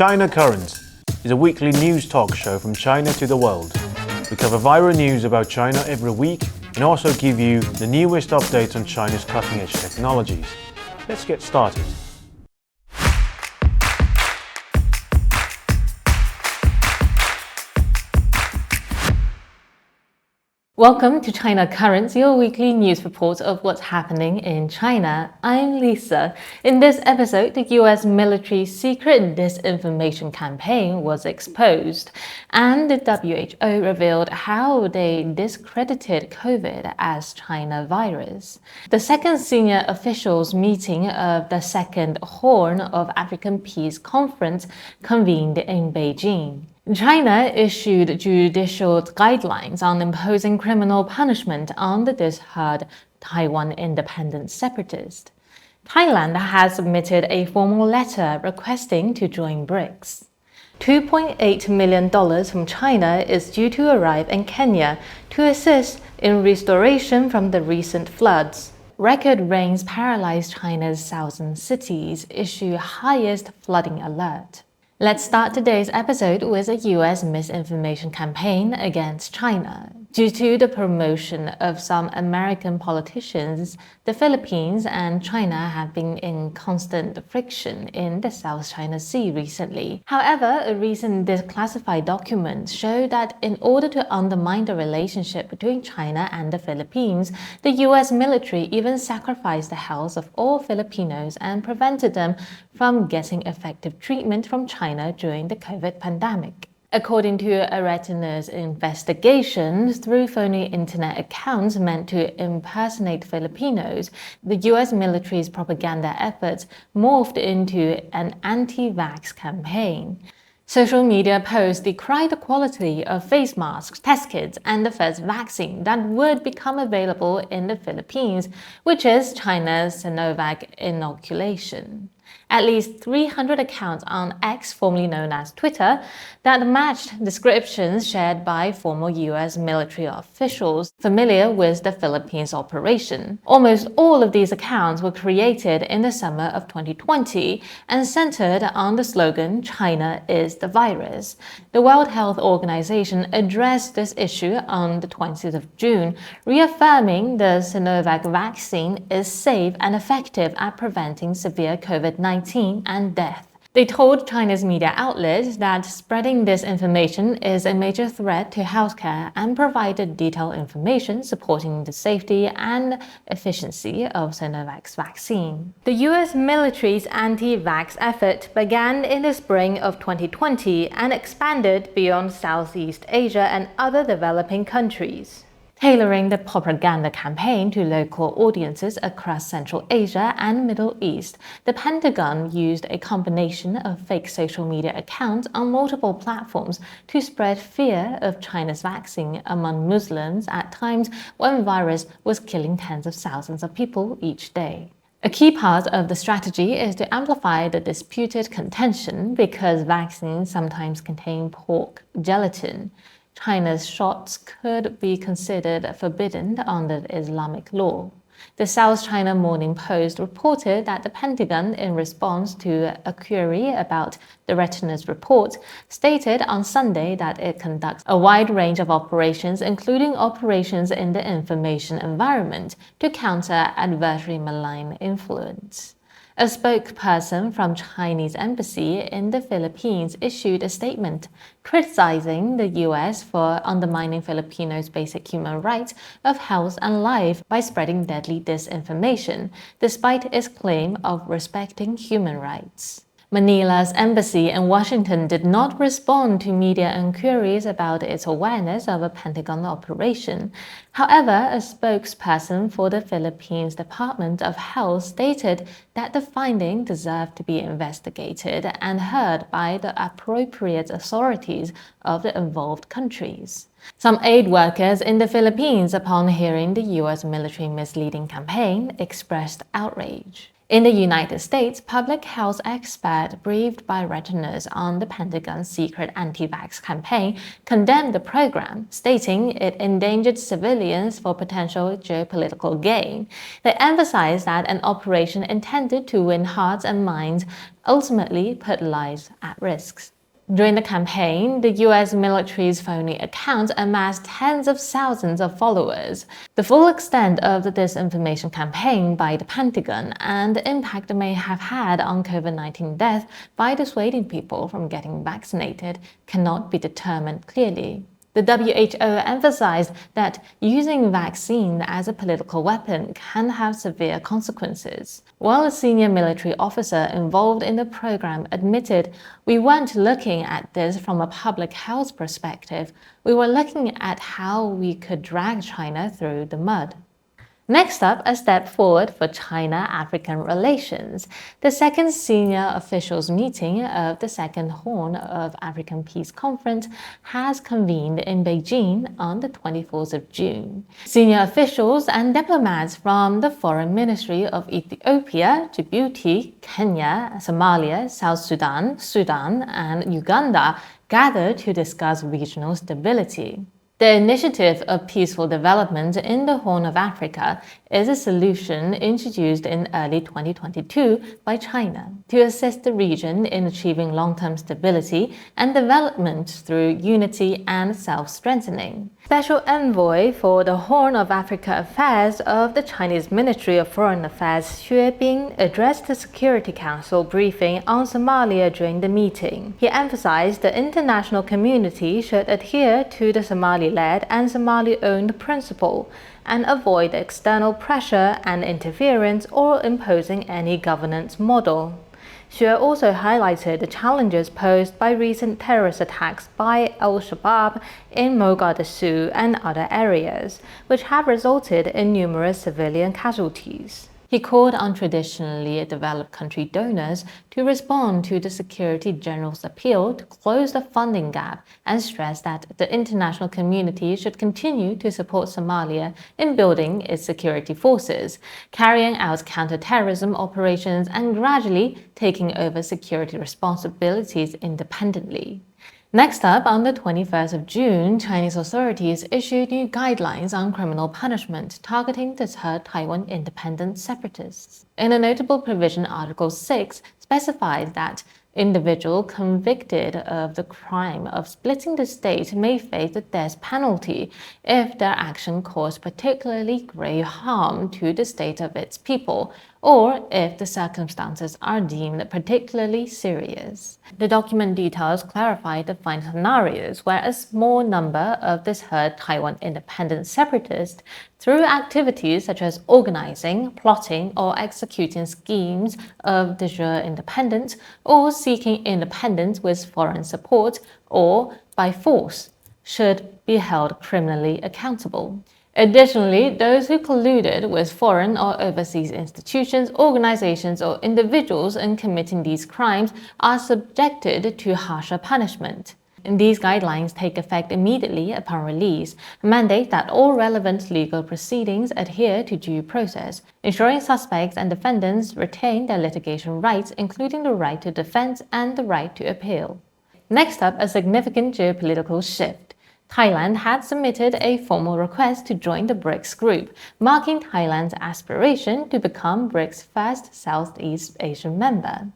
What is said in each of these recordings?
China Current is a weekly news talk show from China to the world. We cover viral news about China every week and also give you the newest updates on China's cutting-edge technologies. Let's get started. Welcome to China Currents, your weekly news report of what's happening in China. I'm Lisa. In this episode, the US military's secret disinformation campaign was exposed, and the WHO revealed how they discredited COVID as China virus. The second senior officials meeting of the Second Horn of African Peace Conference convened in Beijing. China issued judicial guidelines on imposing criminal punishment on the disheard Taiwan independent separatist. Thailand has submitted a formal letter requesting to join BRICS. $2.8 million from China is due to arrive in Kenya to assist in restoration from the recent floods. Record rains paralyzed China's southern cities, issue highest flooding alert. Let's start today's episode with a US misinformation campaign against China. Due to the promotion of some American politicians, the Philippines and China have been in constant friction in the South China Sea recently. However, a recent declassified document showed that in order to undermine the relationship between China and the Philippines, the US military even sacrificed the health of all Filipinos and prevented them from getting effective treatment from China during the COVID pandemic. According to Aretina's investigations, through phony internet accounts meant to impersonate Filipinos, the US military's propaganda efforts morphed into an anti-vax campaign. Social media posts decry the quality of face masks, test kits, and the first vaccine that would become available in the Philippines, which is China's Sinovac inoculation. At least 300 accounts on X, formerly known as Twitter, that matched descriptions shared by former US military officials familiar with the Philippines operation. Almost all of these accounts were created in the summer of 2020 and centered on the slogan, "China is the virus." The World Health Organization addressed this issue on the 20th of June, reaffirming the Sinovac vaccine is safe and effective at preventing severe COVID-19 and death. They told China's media outlets that spreading this information is a major threat to healthcare and provided detailed information supporting the safety and efficiency of Sinovac's vaccine. The US military's anti-vax effort began in the spring of 2020 and expanded beyond Southeast Asia and other developing countries. Tailoring the propaganda campaign to local audiences across Central Asia and Middle East, the Pentagon used a combination of fake social media accounts on multiple platforms to spread fear of China's vaccine among Muslims at times when the virus was killing tens of thousands of people each day. A key part of the strategy is to amplify the disputed contention because vaccines sometimes contain pork gelatin. China's shots could be considered forbidden under Islamic law. The South China Morning Post reported that the Pentagon, in response to a query about the Aretina's report, stated on Sunday that it conducts a wide range of operations, including operations in the information environment, to counter adversary malign influence. A spokesperson from Chinese embassy in the Philippines issued a statement criticizing the US for undermining Filipinos' basic human rights of health and life by spreading deadly disinformation, despite its claim of respecting human rights. Manila's embassy in Washington did not respond to media inquiries about its awareness of a Pentagon operation. However, a spokesperson for the Philippines Department of Health stated that the finding deserved to be investigated and heard by the appropriate authorities of the involved countries. Some aid workers in the Philippines, upon hearing the US military misleading campaign, expressed outrage. In the United States, public health expert briefed by retinas on the Pentagon's secret anti-vax campaign condemned the program, stating it endangered civilians for potential geopolitical gain. They emphasized that an operation intended to win hearts and minds ultimately put lives at risk. During the campaign, the US military's phony accounts amassed tens of thousands of followers. The full extent of the disinformation campaign by the Pentagon and the impact it may have had on COVID-19 death by dissuading people from getting vaccinated cannot be determined clearly. The WHO emphasized that using vaccine as a political weapon can have severe consequences. While a senior military officer involved in the program admitted, "We weren't looking at this from a public health perspective. We were looking at how we could drag China through the mud." Next up, a step forward for China-African relations. The second senior officials meeting of the Second Horn of African Peace Conference has convened in Beijing on the 24th of June. Senior officials and diplomats from the Foreign Ministry of Ethiopia, Djibouti, Kenya, Somalia, South Sudan, Sudan, and Uganda gathered to discuss regional stability. The Initiative of Peaceful Development in the Horn of Africa is a solution introduced in early 2022 by China to assist the region in achieving long-term stability and development through unity and self-strengthening. Special Envoy for the Horn of Africa Affairs of the Chinese Ministry of Foreign Affairs Xue Bing addressed the Security Council briefing on Somalia during the meeting. He emphasized the international community should adhere to the Somali-led and Somali-owned principle and avoid external pressure and interference or imposing any governance model. Xue also highlighted the challenges posed by recent terrorist attacks by al-Shabaab in Mogadishu and other areas, which have resulted in numerous civilian casualties. He called on traditionally developed country donors to respond to the Secretary General's appeal to close the funding gap and stressed that the international community should continue to support Somalia in building its security forces, carrying out counter-terrorism operations, and gradually taking over security responsibilities independently. Next up, on the 21st of June, Chinese authorities issued new guidelines on criminal punishment targeting deterred Taiwan independent separatists. In a notable provision, Article 6 specified that individual convicted of the crime of splitting the state may face the death penalty if their action caused particularly grave harm to the state of its people, or if the circumstances are deemed particularly serious. The document details clarify defined scenarios where a small number of deterred Taiwan independent separatists, through activities such as organizing, plotting, or executing schemes of de jure independence, or seeking independence with foreign support, or by force, should be held criminally accountable. Additionally, those who colluded with foreign or overseas institutions, organizations, or individuals in committing these crimes are subjected to harsher punishment. These guidelines take effect immediately upon release, mandate that all relevant legal proceedings adhere to due process, ensuring suspects and defendants retain their litigation rights, including the right to defense and the right to appeal. Next up, a significant geopolitical shift. Thailand had submitted a formal request to join the BRICS group, marking Thailand's aspiration to become BRICS' first Southeast Asian member.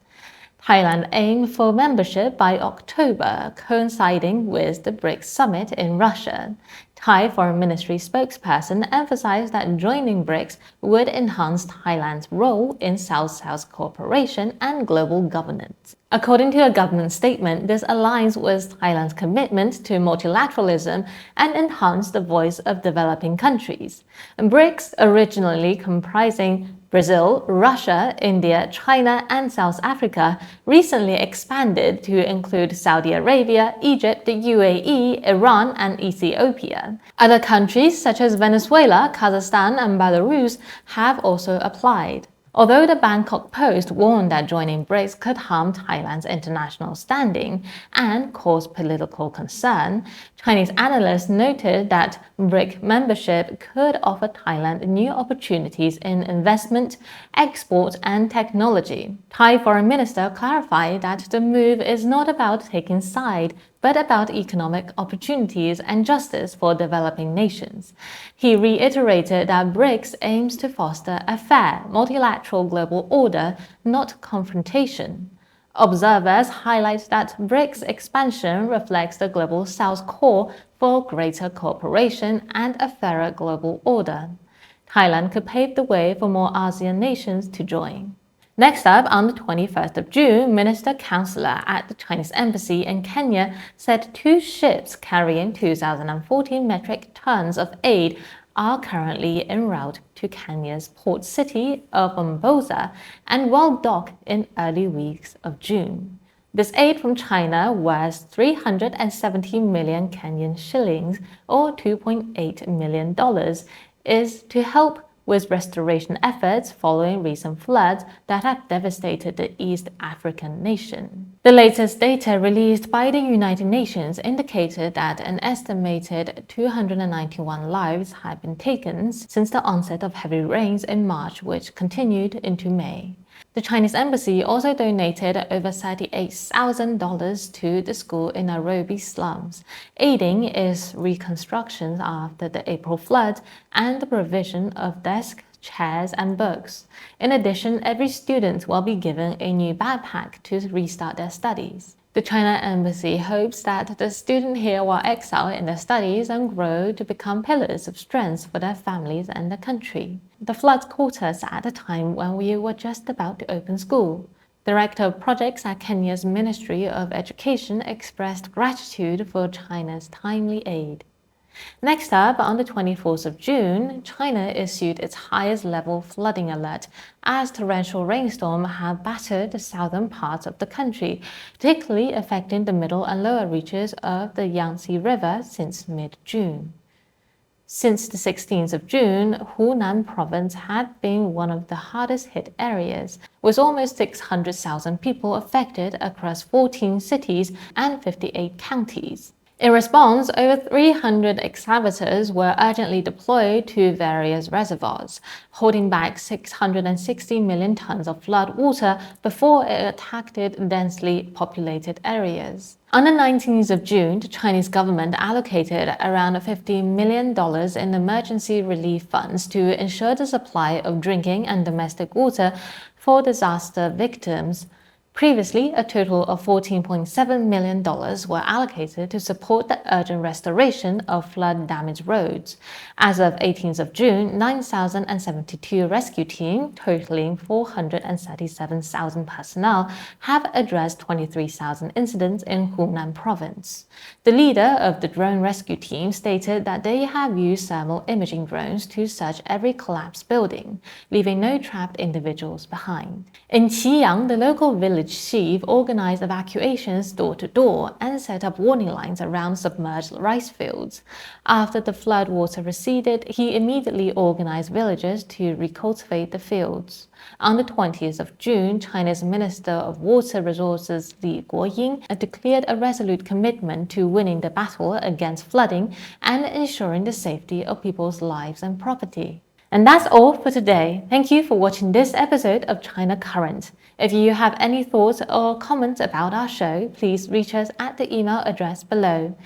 Thailand aimed for membership by October, coinciding with the BRICS summit in Russia. Thai Foreign Ministry spokesperson emphasized that joining BRICS would enhance Thailand's role in South-South cooperation and global governance. According to a government statement, this aligns with Thailand's commitment to multilateralism and enhance the voice of developing countries. BRICS, originally comprising Brazil, Russia, India, China, and South Africa, recently expanded to include Saudi Arabia, Egypt, the UAE, Iran, and Ethiopia. Other countries such as Venezuela, Kazakhstan, and Belarus have also applied. Although the Bangkok Post warned that joining BRICS could harm Thailand's international standing and cause political concern, Chinese analysts noted that BRIC membership could offer Thailand new opportunities in investment, export, and technology. Thai Foreign Minister clarified that the move is not about taking side, but about economic opportunities and justice for developing nations. He reiterated that BRICS aims to foster a fair, multilateral global order, not confrontation. Observers highlight that BRICS expansion reflects the Global South's call for greater cooperation and a fairer global order. Thailand could pave the way for more ASEAN nations to join. Next up, on the 21st of June, Minister Counselor at the Chinese Embassy in Kenya said 2 ships carrying 2,014 metric tons of aid are currently en route to Kenya's port city of Mombasa and will dock in early weeks of June. This aid from China, worth 370 million Kenyan shillings or $2.8 million, is to help with restoration efforts following recent floods that have devastated the East African nation. The latest data released by the United Nations indicated that an estimated 291 lives had been taken since the onset of heavy rains in March, which continued into May. The Chinese embassy also donated over $38,000 to the school in Nairobi slums, aiding its reconstruction after the April flood and the provision of desks, chairs, and books. In addition, every student will be given a new backpack to restart their studies. The China Embassy hopes that the students here will excel in their studies and grow to become pillars of strength for their families and the country. The floods caught us at a time when we were just about to open school. Director of Projects at Kenya's Ministry of Education expressed gratitude for China's timely aid. Next up, on the 24th of June, China issued its highest level flooding alert as torrential rainstorms have battered the southern parts of the country, particularly affecting the middle and lower reaches of the Yangtze River since mid-June. Since the 16th of June, Hunan province had been one of the hardest hit areas, with almost 600,000 people affected across 14 cities and 58 counties. In response, over 300 excavators were urgently deployed to various reservoirs, holding back 660 million tons of flood water before it attacked densely populated areas. On the 19th of June, the Chinese government allocated around $50 million in emergency relief funds to ensure the supply of drinking and domestic water for disaster victims. Previously, a total of $14.7 million were allocated to support the urgent restoration of flood-damaged roads. As of 18th of June, 9,072 rescue teams, totaling 437,000 personnel, have addressed 23,000 incidents in Hunan province. The leader of the drone rescue team stated that they have used thermal imaging drones to search every collapsed building, leaving no trapped individuals behind. In Qiyang, the local village chief organized evacuations door to door and set up warning lines around submerged rice fields. After the flood water receded, he immediately organized villagers to recultivate the fields. On the 20th of June, China's Minister of Water Resources Li Guoying declared a resolute commitment to winning the battle against flooding and ensuring the safety of people's lives and property. And that's all for today. Thank you for watching this episode of China Current. If you have any thoughts or comments about our show, please reach us at the email address below.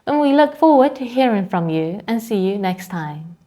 And we look forward to hearing from you and see you next time.